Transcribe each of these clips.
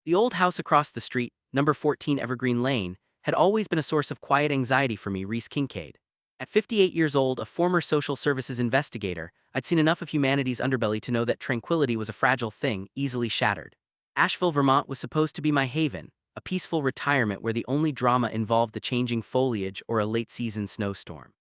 The old house across the street, number 14 Evergreen Lane, had always been a source of quiet anxiety for me, Reese Kincaid. At 58 years old, a former social services investigator, I'd seen enough of humanity's underbelly to know that tranquility was a fragile thing, easily shattered. Asheville, Vermont was supposed to be my haven, a peaceful retirement where the only drama involved the changing foliage or a late-season snowstorm.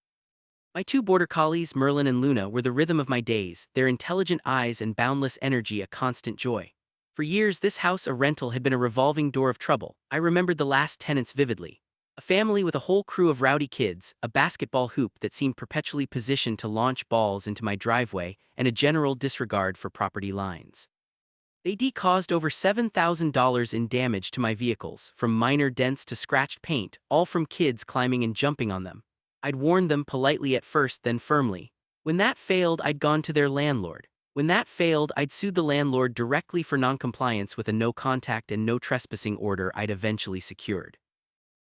My two border collies, Merlin and Luna, were the rhythm of my days, their intelligent eyes and boundless energy a constant joy. For years, this house, a rental, had been a revolving door of trouble. I remembered the last tenants vividly. A family with a whole crew of rowdy kids, a basketball hoop that seemed perpetually positioned to launch balls into my driveway, and a general disregard for property lines. They caused over $7,000 in damage to my vehicles, from minor dents to scratched paint, all from kids climbing and jumping on them. I'd warned them politely at first, then firmly. When that failed, I'd gone to their landlord. When that failed, I'd sued the landlord directly for noncompliance with a no-contact and no-trespassing order I'd eventually secured.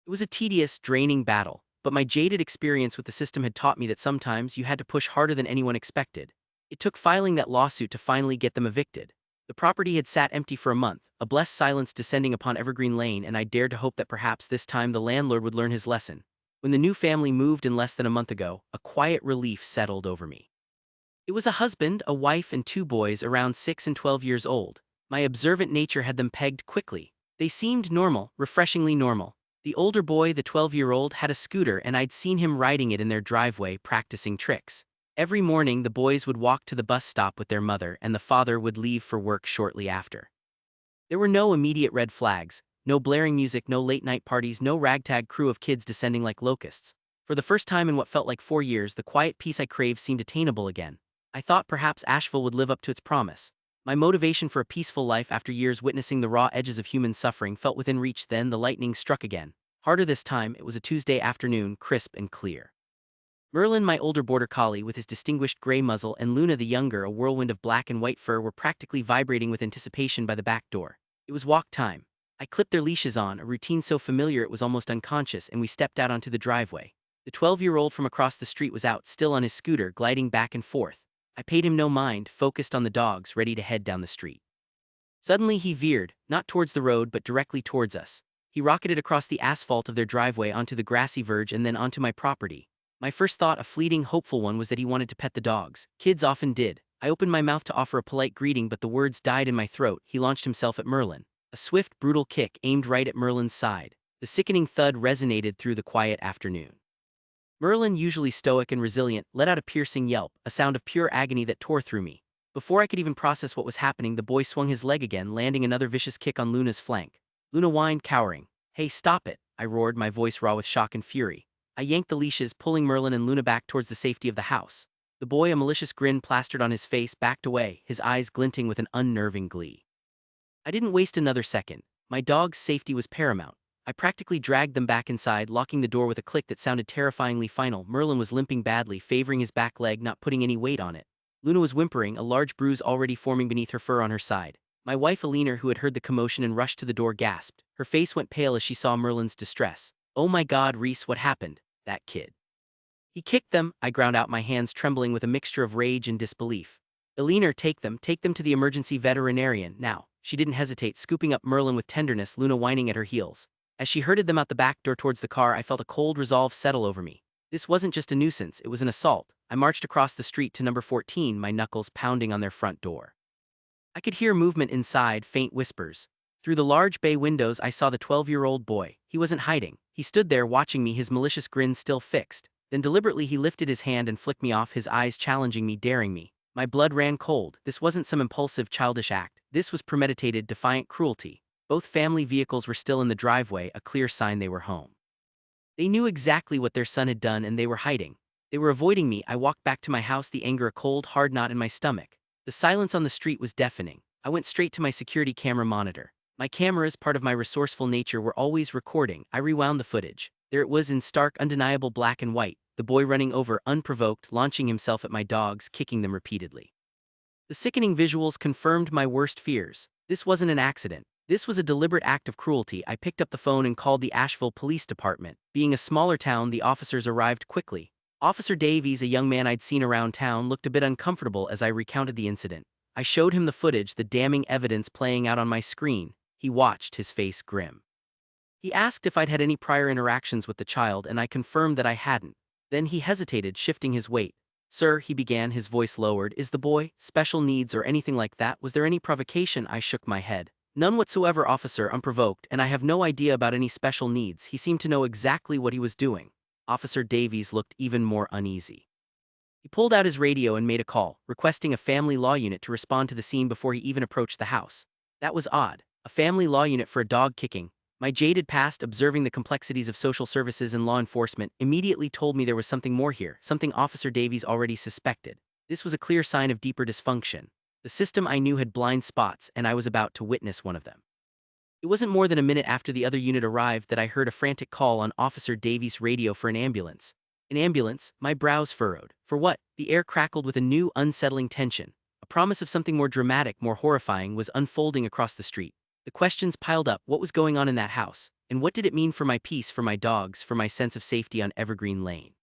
It was a tedious, draining battle, but my jaded experience with the system had taught me that sometimes you had to push harder than anyone expected. It took filing that lawsuit to finally get them evicted. The property had sat empty for a month, a blessed silence descending upon Evergreen Lane, and I dared to hope that perhaps this time the landlord would learn his lesson. When the new family moved in less than a month ago, a quiet relief settled over me. It was a husband, a wife, and two boys around 6 and 12 years old. My observant nature had them pegged quickly. They seemed normal, refreshingly normal. The older boy, the 12-year-old, had a scooter, and I'd seen him riding it in their driveway, practicing tricks. Every morning, the boys would walk to the bus stop with their mother, and the father would leave for work shortly after. There were no immediate red flags, no blaring music, no late-night parties, no ragtag crew of kids descending like locusts. For the first time in what felt like 4 years, the quiet peace I craved seemed attainable again. I thought perhaps Asheville would live up to its promise. My motivation for a peaceful life after years witnessing the raw edges of human suffering felt within reach. Then the lightning struck again. Harder this time. It was a Tuesday afternoon, crisp and clear. Merlin, my older border collie with his distinguished gray muzzle, and Luna the younger, a whirlwind of black and white fur, were practically vibrating with anticipation by the back door. It was walk time. I clipped their leashes on, a routine so familiar it was almost unconscious, and we stepped out onto the driveway. The 12-year-old from across the street was out, still on his scooter, gliding back and forth. I paid him no mind, focused on the dogs, ready to head down the street. Suddenly he veered, not towards the road but directly towards us. He rocketed across the asphalt of their driveway onto the grassy verge and then onto my property. My first thought, a fleeting, hopeful one, was that he wanted to pet the dogs. Kids often did. I opened my mouth to offer a polite greeting, but the words died in my throat. He launched himself at Merlin. A swift, brutal kick aimed right at Merlin's side. The sickening thud resonated through the quiet afternoon. Merlin, usually stoic and resilient, let out a piercing yelp, a sound of pure agony that tore through me. Before I could even process what was happening, the boy swung his leg again, landing another vicious kick on Luna's flank. Luna whined, cowering. "Hey, stop it," I roared, my voice raw with shock and fury. I yanked the leashes, pulling Merlin and Luna back towards the safety of the house. The boy, a malicious grin plastered on his face, backed away, his eyes glinting with an unnerving glee. I didn't waste another second. My dog's safety was paramount. I practically dragged them back inside, locking the door with a click that sounded terrifyingly final. Merlin was limping badly, favoring his back leg, not putting any weight on it. Luna was whimpering, a large bruise already forming beneath her fur on her side. My wife Alina, who had heard the commotion and rushed to the door, gasped. Her face went pale as she saw Merlin's distress. "Oh my God, Reese, what happened? That kid. He kicked them," I ground out, my hands trembling with a mixture of rage and disbelief. "Alina, take them to the emergency veterinarian, now." She didn't hesitate, scooping up Merlin with tenderness, Luna whining at her heels. As she herded them out the back door towards the car, I felt a cold resolve settle over me. This wasn't just a nuisance, it was an assault. I marched across the street to number 14, my knuckles pounding on their front door. I could hear movement inside, faint whispers. Through the large bay windows I saw the 12-year-old boy. He wasn't hiding. He stood there watching me, his malicious grin still fixed. Then deliberately he lifted his hand and flicked me off, his eyes challenging me, daring me. My blood ran cold. This wasn't some impulsive, childish act. This was premeditated, defiant cruelty. Both family vehicles were still in the driveway, a clear sign they were home. They knew exactly what their son had done, and they were hiding. They were avoiding me. I walked back to my house, the anger a cold, hard knot in my stomach. The silence on the street was deafening. I went straight to my security camera monitor. My cameras, part of my resourceful nature, were always recording. I rewound the footage. There it was in stark, undeniable black and white, the boy running over, unprovoked, launching himself at my dogs, kicking them repeatedly. The sickening visuals confirmed my worst fears. This wasn't an accident. This was a deliberate act of cruelty. I picked up the phone and called the Asheville Police Department. Being a smaller town, the officers arrived quickly. Officer Davies, a young man I'd seen around town, looked a bit uncomfortable as I recounted the incident. I showed him the footage, the damning evidence playing out on my screen. He watched, his face grim. He asked if I'd had any prior interactions with the child, and I confirmed that I hadn't. Then he hesitated, shifting his weight. "Sir," he began, his voice lowered, "is the boy special needs or anything like that? Was there any provocation?" I shook my head. "None whatsoever, officer, unprovoked, and I have no idea about any special needs." He seemed to know exactly what he was doing. Officer Davies looked even more uneasy. He pulled out his radio and made a call, requesting a family law unit to respond to the scene before he even approached the house. That was odd. A family law unit for a dog kicking. My jaded past, observing the complexities of social services and law enforcement, immediately told me there was something more here, something Officer Davies already suspected. This was a clear sign of deeper dysfunction. The system I knew had blind spots, and I was about to witness one of them. It wasn't more than a minute after the other unit arrived that I heard a frantic call on Officer Davies' radio for an ambulance. An ambulance? My brows furrowed. For what? The air crackled with a new, unsettling tension. A promise of something more dramatic, more horrifying, was unfolding across the street. The questions piled up. What was going on in that house? And what did it mean for my peace, for my dogs, for my sense of safety on Evergreen Lane?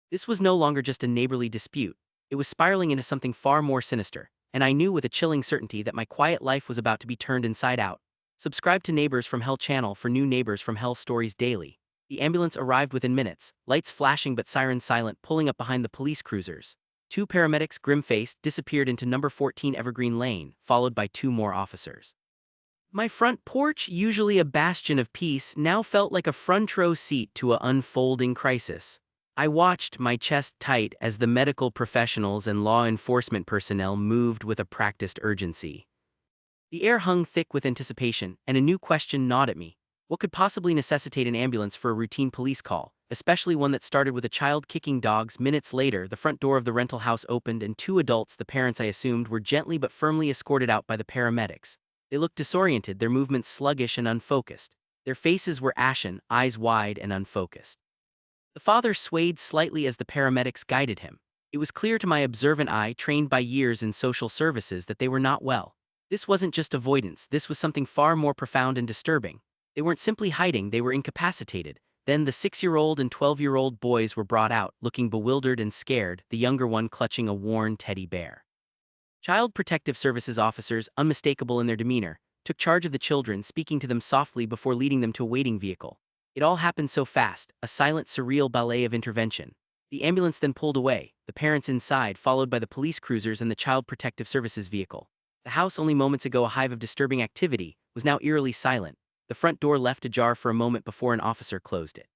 This was no longer just a neighborly dispute. It was spiraling into something far more sinister, and I knew with a chilling certainty that my quiet life was about to be turned inside out. Subscribe to Neighbors from Hell channel for new Neighbors from Hell stories daily. The ambulance arrived within minutes, lights flashing but sirens silent, pulling up behind the police cruisers. Two paramedics, grim-faced, disappeared into number 14 Evergreen Lane, followed by two more officers. My front porch, usually a bastion of peace, now felt like a front row seat to an unfolding crisis. I watched, my chest tight, as the medical professionals and law enforcement personnel moved with a practiced urgency. The air hung thick with anticipation, and a new question gnawed at me. What could possibly necessitate an ambulance for a routine police call, especially one that started with a child kicking dogs? Minutes later, the front door of the rental house opened and two adults, the parents I assumed, were gently but firmly escorted out by the paramedics. They looked disoriented, their movements sluggish and unfocused. Their faces were ashen, eyes wide and unfocused. The father swayed slightly as the paramedics guided him. It was clear to my observant eye, trained by years in social services, that they were not well. This wasn't just avoidance, this was something far more profound and disturbing. They weren't simply hiding, they were incapacitated. Then the 6-year-old and 12-year-old boys were brought out, looking bewildered and scared, the younger one clutching a worn teddy bear. Child Protective Services officers, unmistakable in their demeanor, took charge of the children, speaking to them softly before leading them to a waiting vehicle. It all happened so fast, a silent, surreal ballet of intervention. The ambulance then pulled away, the parents inside, followed by the police cruisers and the Child Protective Services vehicle. The house, only moments ago a hive of disturbing activity, was now eerily silent. The front door left ajar for a moment before an officer closed it.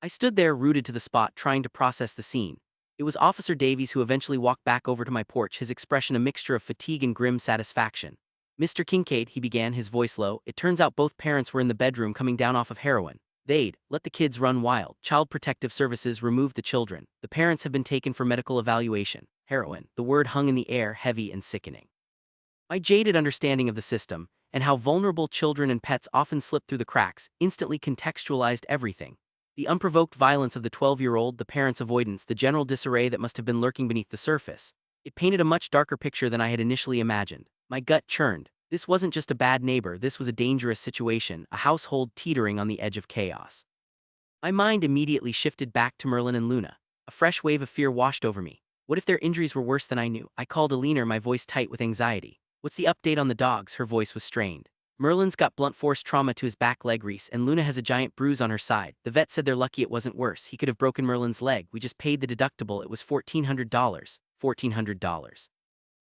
I stood there, rooted to the spot, trying to process the scene. It was Officer Davies who eventually walked back over to my porch, his expression a mixture of fatigue and grim satisfaction. "Mr. Kincaid," he began, his voice low, "it turns out both parents were in the bedroom coming down off of heroin. They'd let the kids run wild. Child Protective Services removed the children. The parents have been taken for medical evaluation." Heroin. The word hung in the air, heavy and sickening. My jaded understanding of the system, and how vulnerable children and pets often slip through the cracks, instantly contextualized everything. The unprovoked violence of the 12-year-old, the parents' avoidance, the general disarray that must have been lurking beneath the surface. It painted a much darker picture than I had initially imagined. My gut churned. This wasn't just a bad neighbor, this was a dangerous situation, a household teetering on the edge of chaos. My mind immediately shifted back to Merlin and Luna. A fresh wave of fear washed over me. What if their injuries were worse than I knew? I called Alina, my voice tight with anxiety. "What's the update on the dogs?" Her voice was strained. "Merlin's got blunt force trauma to his back leg, Reese, and Luna has a giant bruise on her side. The vet said they're lucky it wasn't worse. He could have broken Merlin's leg. We just paid the deductible. It was $1,400. $1,400.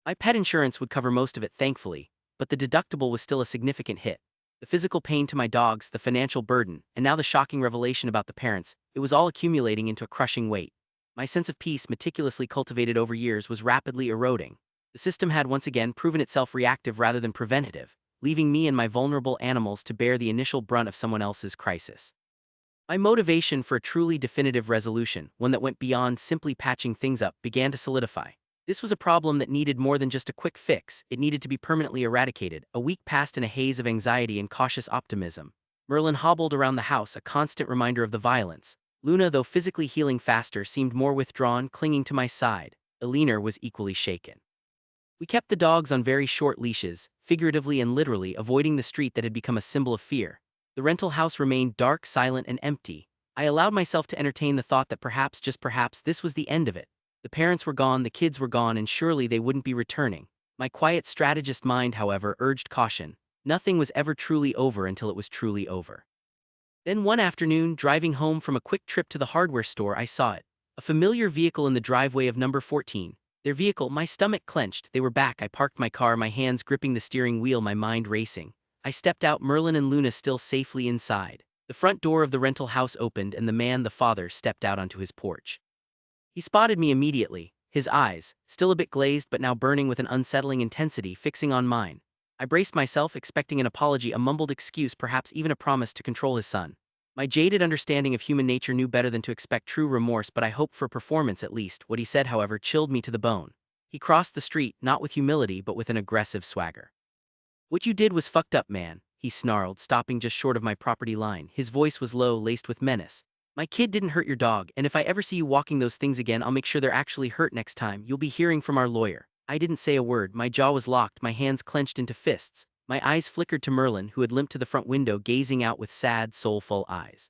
My pet insurance would cover most of it, thankfully, but the deductible was still a significant hit. The physical pain to my dogs, the financial burden, and now the shocking revelation about the parents, it was all accumulating into a crushing weight. My sense of peace, meticulously cultivated over years, was rapidly eroding. The system had once again proven itself reactive rather than preventative, leaving me and my vulnerable animals to bear the initial brunt of someone else's crisis. My motivation for a truly definitive resolution, one that went beyond simply patching things up, began to solidify. This was a problem that needed more than just a quick fix, it needed to be permanently eradicated. A week passed in a haze of anxiety and cautious optimism. Merlin hobbled around the house, a constant reminder of the violence. Luna, though physically healing faster, seemed more withdrawn, clinging to my side. Alina was equally shaken. We kept the dogs on very short leashes, figuratively and literally, avoiding the street that had become a symbol of fear. The rental house remained dark, silent, and empty. I allowed myself to entertain the thought that perhaps, just perhaps, this was the end of it. The parents were gone, the kids were gone, and surely they wouldn't be returning. My quiet strategist mind, however, urged caution. Nothing was ever truly over until it was truly over. Then one afternoon, driving home from a quick trip to the hardware store, I saw it. A familiar vehicle in the driveway of number 14. Their vehicle, my stomach clenched. They were back. I parked my car, my hands gripping the steering wheel, my mind racing. I stepped out, Merlin and Luna still safely inside. The front door of the rental house opened and the man, the father, stepped out onto his porch. He spotted me immediately, his eyes, still a bit glazed but now burning with an unsettling intensity, fixing on mine. I braced myself, expecting an apology, a mumbled excuse, perhaps even a promise to control his son. My jaded understanding of human nature knew better than to expect true remorse, but I hoped for performance at least. What he said, however, chilled me to the bone. He crossed the street, not with humility but with an aggressive swagger. "What you did was fucked up, man," he snarled, stopping just short of my property line. His voice was low, laced with menace. "My kid didn't hurt your dog, and if I ever see you walking those things again, I'll make sure they're actually hurt next time. You'll be hearing from our lawyer." I didn't say a word, my jaw was locked, my hands clenched into fists. My eyes flickered to Merlin, who had limped to the front window, gazing out with sad, soulful eyes.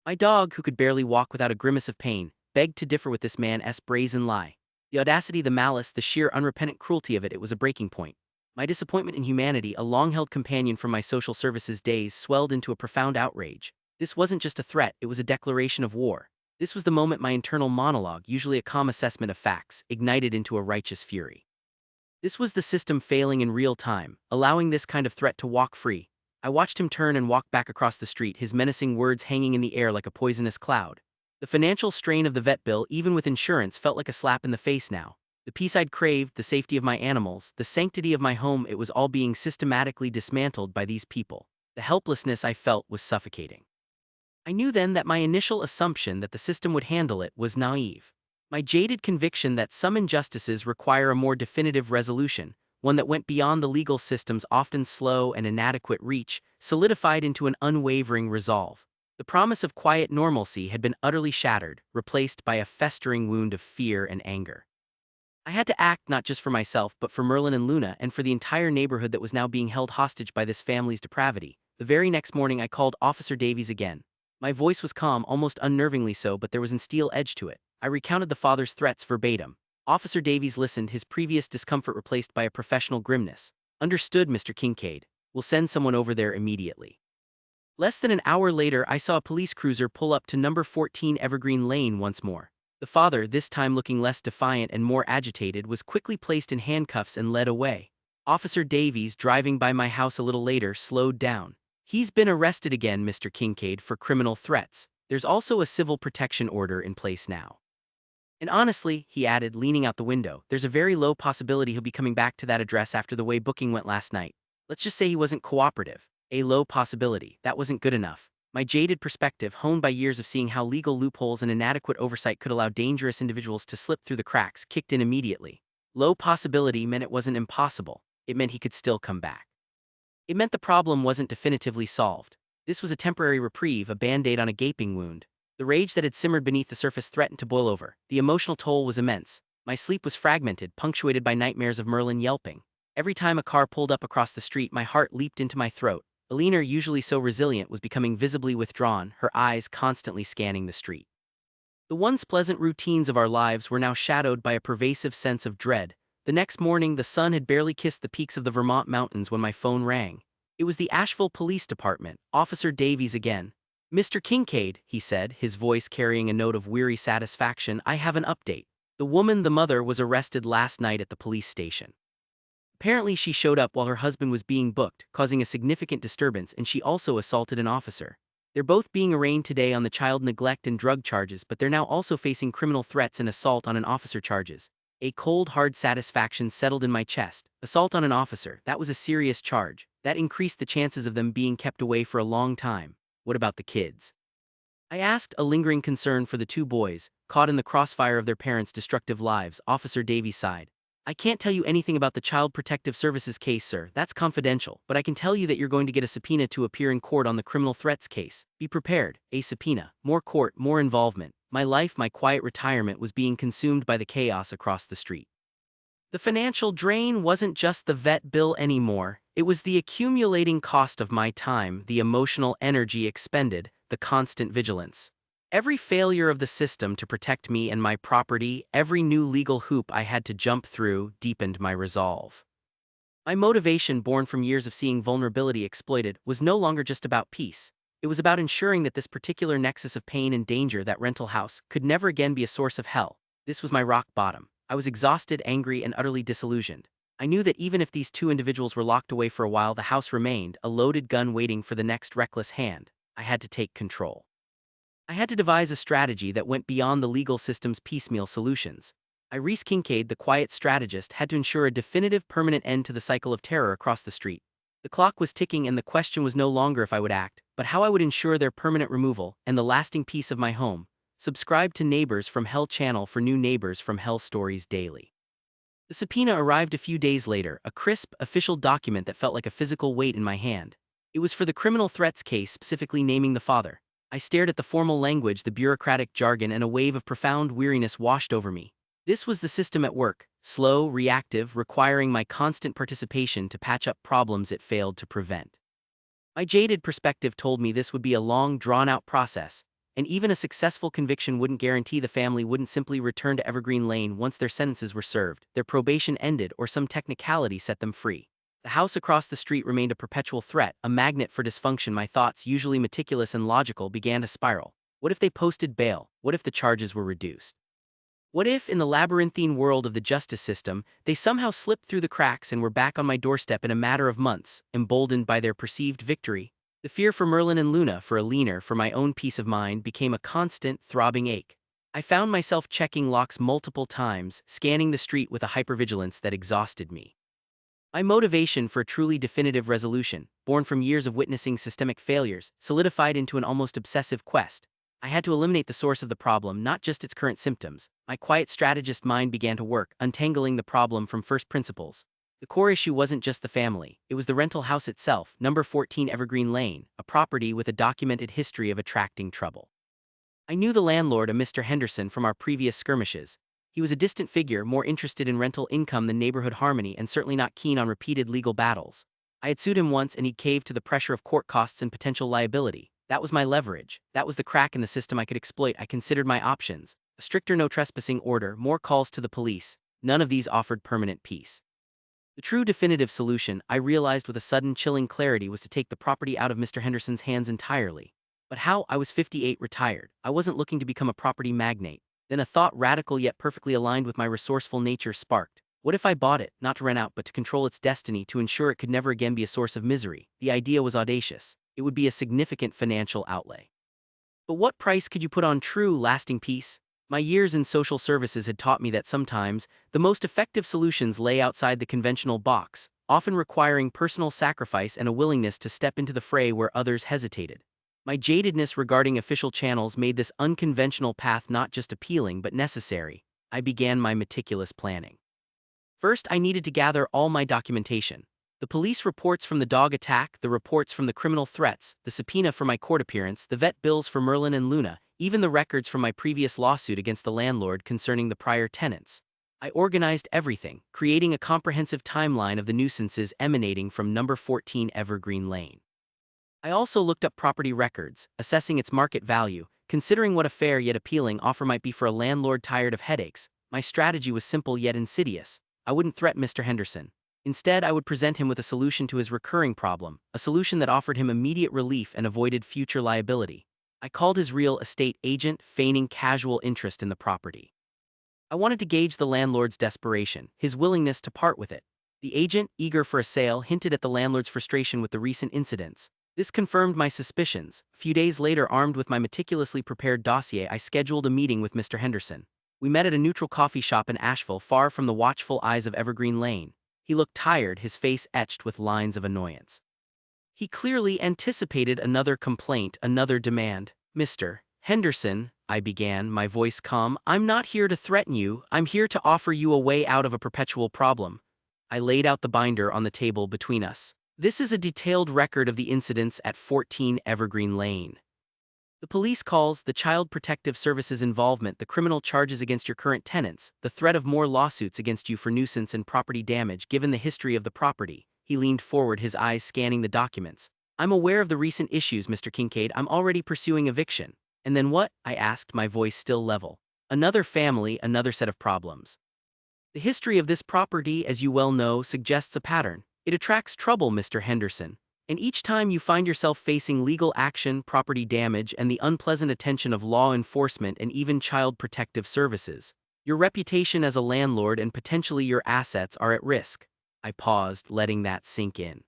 My dog, who could barely walk without a grimace of pain, begged to differ with this man's brazen lie. The audacity, the malice, the sheer unrepentant cruelty of it was a breaking point. My disappointment in humanity, a long-held companion from my social services days, swelled into a profound outrage. This wasn't just a threat, it was a declaration of war. This was the moment my internal monologue, usually a calm assessment of facts, ignited into a righteous fury. This was the system failing in real time, allowing this kind of threat to walk free. I watched him turn and walk back across the street, his menacing words hanging in the air like a poisonous cloud. The financial strain of the vet bill, even with insurance, felt like a slap in the face now. The peace I'd craved, the safety of my animals, the sanctity of my home, it was all being systematically dismantled by these people. The helplessness I felt was suffocating. I knew then that my initial assumption that the system would handle it was naive. My jaded conviction that some injustices require a more definitive resolution, one that went beyond the legal system's often slow and inadequate reach, solidified into an unwavering resolve. The promise of quiet normalcy had been utterly shattered, replaced by a festering wound of fear and anger. I had to act not just for myself but for Merlin and Luna and for the entire neighborhood that was now being held hostage by this family's depravity. The very next morning I called Officer Davies again. My voice was calm, almost unnervingly so, but there was a steel edge to it. I recounted the father's threats verbatim. Officer Davies listened, his previous discomfort replaced by a professional grimness. "Understood, Mr. Kincaid. We'll send someone over there immediately." Less than an hour later, I saw a police cruiser pull up to number 14 Evergreen Lane once more. The father, this time looking less defiant and more agitated, was quickly placed in handcuffs and led away. Officer Davies, driving by my house a little later, slowed down. "He's been arrested again, Mr. Kincaid, for criminal threats. There's also a civil protection order in place now. And honestly," he added, leaning out the window, "there's a very low possibility he'll be coming back to that address after the way booking went last night. Let's just say he wasn't cooperative." A low possibility. That wasn't good enough. My jaded perspective, honed by years of seeing how legal loopholes and inadequate oversight could allow dangerous individuals to slip through the cracks, kicked in immediately. Low possibility meant it wasn't impossible. It meant he could still come back. It meant the problem wasn't definitively solved. This was a temporary reprieve, a band-aid on a gaping wound. The rage that had simmered beneath the surface threatened to boil over. The emotional toll was immense. My sleep was fragmented, punctuated by nightmares of Merlin yelping. Every time a car pulled up across the street, my heart leaped into my throat. Alina, usually so resilient, was becoming visibly withdrawn, her eyes constantly scanning the street. The once pleasant routines of our lives were now shadowed by a pervasive sense of dread. The next morning, the sun had barely kissed the peaks of the Vermont mountains when my phone rang. It was the Asheville Police Department, Officer Davies again. "Mr. Kincaid," he said, his voice carrying a note of weary satisfaction, "I have an update. The woman, the mother, was arrested last night at the police station. Apparently she showed up while her husband was being booked, causing a significant disturbance, and she also assaulted an officer. They're both being arraigned today on the child neglect and drug charges, but they're now also facing criminal threats and assault on an officer charges." A cold, hard satisfaction settled in my chest. Assault on an officer, that was a serious charge. That increased the chances of them being kept away for a long time. What about the kids? I asked, a lingering concern for the two boys, caught in the crossfire of their parents' destructive lives. Officer Davies sighed. "I can't tell you anything about the Child Protective Services case, sir. That's confidential, but I can tell you that you're going to get a subpoena to appear in court on the criminal threats case. Be prepared. A subpoena. More court, more involvement. My life, my quiet retirement, was being consumed by the chaos across the street. The financial drain wasn't just the vet bill anymore. It was the accumulating cost of my time, the emotional energy expended, the constant vigilance. Every failure of the system to protect me and my property, every new legal hoop I had to jump through, deepened my resolve. My motivation, born from years of seeing vulnerability exploited, was no longer just about peace. It was about ensuring that this particular nexus of pain and danger, that rental house, could never again be a source of hell. This was my rock bottom. I was exhausted, angry, and utterly disillusioned. I knew that even if these two individuals were locked away for a while, the house remained, a loaded gun waiting for the next reckless hand. I had to take control. I had to devise a strategy that went beyond the legal system's piecemeal solutions. Reese Kincaid, the quiet strategist, had to ensure a definitive, permanent end to the cycle of terror across the street. The clock was ticking, and the question was no longer if I would act, but how I would ensure their permanent removal and the lasting peace of my home. Subscribe to Neighbors from Hell channel for new Neighbors from Hell stories daily. The subpoena arrived a few days later, a crisp, official document that felt like a physical weight in my hand. It was for the criminal threats case, specifically naming the father. I stared at the formal language, the bureaucratic jargon, and a wave of profound weariness washed over me. This was the system at work, slow, reactive, requiring my constant participation to patch up problems it failed to prevent. My jaded perspective told me this would be a long, drawn-out process, and even a successful conviction wouldn't guarantee the family wouldn't simply return to Evergreen Lane once their sentences were served, their probation ended, or some technicality set them free. The house across the street remained a perpetual threat, a magnet for dysfunction. My thoughts, usually meticulous and logical, began to spiral. What if they posted bail? What if the charges were reduced? What if, in the labyrinthine world of the justice system, they somehow slipped through the cracks and were back on my doorstep in a matter of months, emboldened by their perceived victory? The fear for Merlin and Luna, for Alina, for my own peace of mind, became a constant, throbbing ache. I found myself checking locks multiple times, scanning the street with a hypervigilance that exhausted me. My motivation for a truly definitive resolution, born from years of witnessing systemic failures, solidified into an almost obsessive quest. I had to eliminate the source of the problem, not just its current symptoms. My quiet strategist mind began to work, untangling the problem from first principles. The core issue wasn't just the family, it was the rental house itself, number 14 Evergreen Lane, a property with a documented history of attracting trouble. I knew the landlord, a Mr. Henderson, from our previous skirmishes. He was a distant figure, more interested in rental income than neighborhood harmony, and certainly not keen on repeated legal battles. I had sued him once, and he'd caved to the pressure of court costs and potential liability. That was my leverage. That was the crack in the system I could exploit. I considered my options. A stricter no trespassing order, more calls to the police. None of these offered permanent peace. The true definitive solution, I realized with a sudden chilling clarity, was to take the property out of Mr. Henderson's hands entirely. But how? I was 58, retired. I wasn't looking to become a property magnate. Then a thought, radical yet perfectly aligned with my resourceful nature, sparked. What if I bought it, not to rent out but to control its destiny, to ensure it could never again be a source of misery? The idea was audacious. It would be a significant financial outlay. But what price could you put on true, lasting peace? My years in social services had taught me that sometimes, the most effective solutions lay outside the conventional box, often requiring personal sacrifice and a willingness to step into the fray where others hesitated. My jadedness regarding official channels made this unconventional path not just appealing but necessary. I began my meticulous planning. First, I needed to gather all my documentation. The police reports from the dog attack, the reports from the criminal threats, the subpoena for my court appearance, the vet bills for Merlin and Luna, even the records from my previous lawsuit against the landlord concerning the prior tenants. I organized everything, creating a comprehensive timeline of the nuisances emanating from number 14 Evergreen Lane. I also looked up property records, assessing its market value, considering what a fair yet appealing offer might be for a landlord tired of headaches. My strategy was simple yet insidious. I wouldn't threaten Mr. Henderson. Instead, I would present him with a solution to his recurring problem, a solution that offered him immediate relief and avoided future liability. I called his real estate agent, feigning casual interest in the property. I wanted to gauge the landlord's desperation, his willingness to part with it. The agent, eager for a sale, hinted at the landlord's frustration with the recent incidents. This confirmed my suspicions. A few days later, armed with my meticulously prepared dossier, I scheduled a meeting with Mr. Henderson. We met at a neutral coffee shop in Asheville, far from the watchful eyes of Evergreen Lane. He looked tired, his face etched with lines of annoyance. He clearly anticipated another complaint, another demand. Mr. Henderson, I began, my voice calm, I'm not here to threaten you, I'm here to offer you a way out of a perpetual problem. I laid out the binder on the table between us. This is a detailed record of the incidents at 14 Evergreen Lane. The police calls, the Child Protective Services involvement, the criminal charges against your current tenants, the threat of more lawsuits against you for nuisance and property damage given the history of the property. He leaned forward, his eyes scanning the documents. I'm aware of the recent issues, Mr. Kincaid. I'm already pursuing eviction. And then what? I asked, my voice still level. Another family, another set of problems. The history of this property, as you well know, suggests a pattern. It attracts trouble, Mr. Henderson. And each time you find yourself facing legal action, property damage, and the unpleasant attention of law enforcement and even child protective services, your reputation as a landlord and potentially your assets are at risk. I paused, letting that sink in.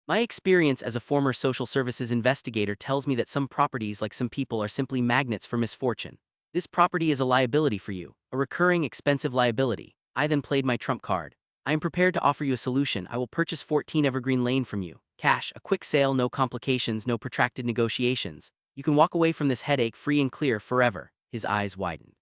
My experience as a former social services investigator tells me that some properties, like some people, are simply magnets for misfortune. This property is a liability for you, a recurring expensive liability. I then played my trump card. I am prepared to offer you a solution. I will purchase 14 Evergreen Lane from you. Cash, a quick sale, no complications, no protracted negotiations. You can walk away from this headache free and clear forever. His eyes widened.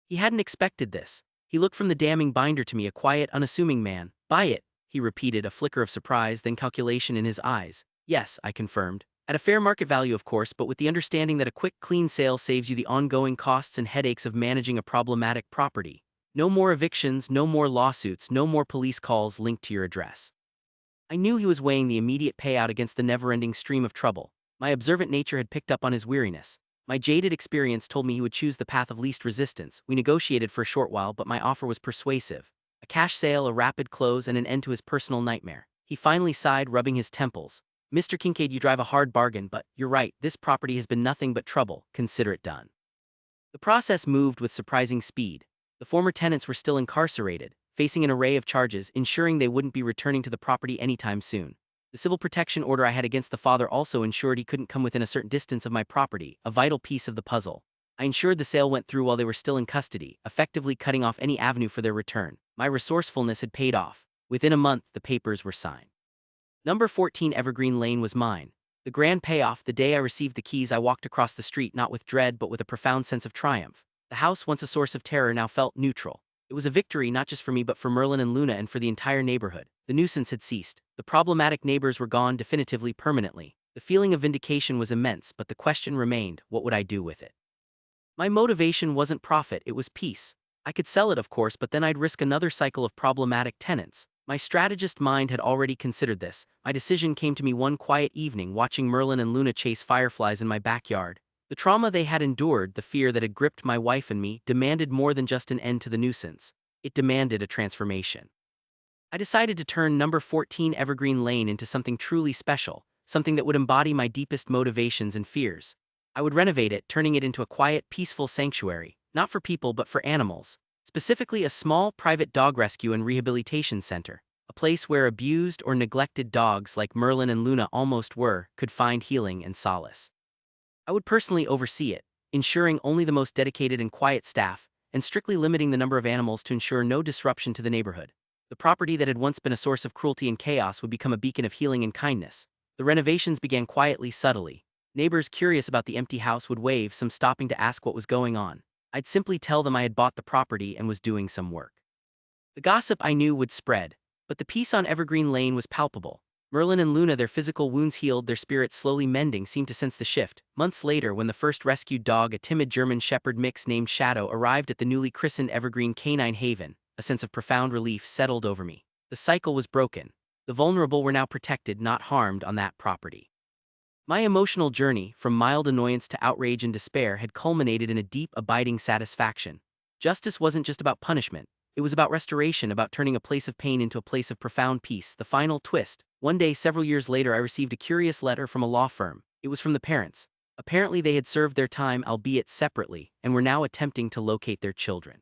He hadn't expected this. He looked from the damning binder to me, a quiet, unassuming man. Buy it, he repeated, a flicker of surprise, then calculation in his eyes. Yes, I confirmed. At a fair market value, of course, but with the understanding that a quick, clean sale saves you the ongoing costs and headaches of managing a problematic property. No more evictions, no more lawsuits, no more police calls linked to your address. I knew he was weighing the immediate payout against the never-ending stream of trouble. My observant nature had picked up on his weariness. My jaded experience told me he would choose the path of least resistance. We negotiated for a short while, but my offer was persuasive. A cash sale, a rapid close, and an end to his personal nightmare. He finally sighed, rubbing his temples. Mr. Kincaid, you drive a hard bargain, but you're right, this property has been nothing but trouble. Consider it done. The process moved with surprising speed. The former tenants were still incarcerated, facing an array of charges, ensuring they wouldn't be returning to the property anytime soon. The civil protection order I had against the father also ensured he couldn't come within a certain distance of my property, a vital piece of the puzzle. I ensured the sale went through while they were still in custody, effectively cutting off any avenue for their return. My resourcefulness had paid off. Within a month, the papers were signed. Number 14 Evergreen Lane was mine. The grand payoff: the day I received the keys, I walked across the street not with dread but with a profound sense of triumph. The house, once a source of terror, now felt neutral. It was a victory not just for me but for Merlin and Luna and for the entire neighborhood. The nuisance had ceased. The problematic neighbors were gone definitively, permanently. The feeling of vindication was immense, but the question remained: what would I do with it? My motivation wasn't profit, it was peace. I could sell it, of course, but then I'd risk another cycle of problematic tenants. My strategist mind had already considered this. My decision came to me one quiet evening, watching Merlin and Luna chase fireflies in my backyard. The trauma they had endured, the fear that had gripped my wife and me, demanded more than just an end to the nuisance. It demanded a transformation. I decided to turn number 14 Evergreen Lane into something truly special, something that would embody my deepest motivations and fears. I would renovate it, turning it into a quiet, peaceful sanctuary, not for people but for animals. Specifically, a small, private dog rescue and rehabilitation center, a place where abused or neglected dogs like Merlin and Luna almost were, could find healing and solace. I would personally oversee it, ensuring only the most dedicated and quiet staff, and strictly limiting the number of animals to ensure no disruption to the neighborhood. The property that had once been a source of cruelty and chaos would become a beacon of healing and kindness. The renovations began quietly, subtly. Neighbors curious about the empty house would wave, some stopping to ask what was going on. I'd simply tell them I had bought the property and was doing some work. The gossip, I knew, would spread, but the peace on Evergreen Lane was palpable. Merlin and Luna, their physical wounds healed, their spirits slowly mending, seemed to sense the shift. Months later, when the first rescued dog, a timid German Shepherd mix named Shadow, arrived at the newly christened Evergreen Canine Haven, a sense of profound relief settled over me. The cycle was broken. The vulnerable were now protected, not harmed, on that property. My emotional journey, from mild annoyance to outrage and despair, had culminated in a deep, abiding satisfaction. Justice wasn't just about punishment. It was about restoration, about turning a place of pain into a place of profound peace. The final twist: one day, several years later, I received a curious letter from a law firm. It was from the parents. Apparently they had served their time, albeit separately, and were now attempting to locate their children.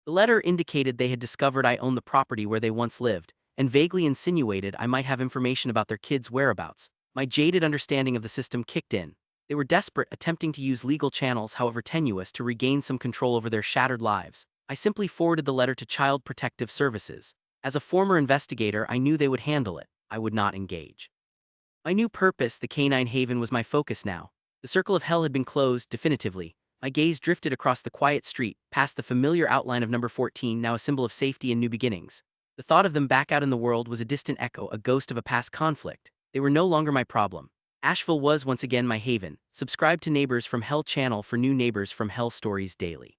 The letter indicated they had discovered I owned the property where they once lived, and vaguely insinuated I might have information about their kids' whereabouts. My jaded understanding of the system kicked in. They were desperate, attempting to use legal channels, however tenuous, to regain some control over their shattered lives. I simply forwarded the letter to Child Protective Services. As a former investigator, I knew they would handle it. I would not engage. My new purpose, the Canine Haven, was my focus now. The circle of hell had been closed, definitively. My gaze drifted across the quiet street, past the familiar outline of number 14, now a symbol of safety and new beginnings. The thought of them back out in the world was a distant echo, a ghost of a past conflict. They were no longer my problem. Asheville was once again my haven. Subscribe to Neighbors from Hell channel for new Neighbors from Hell stories daily.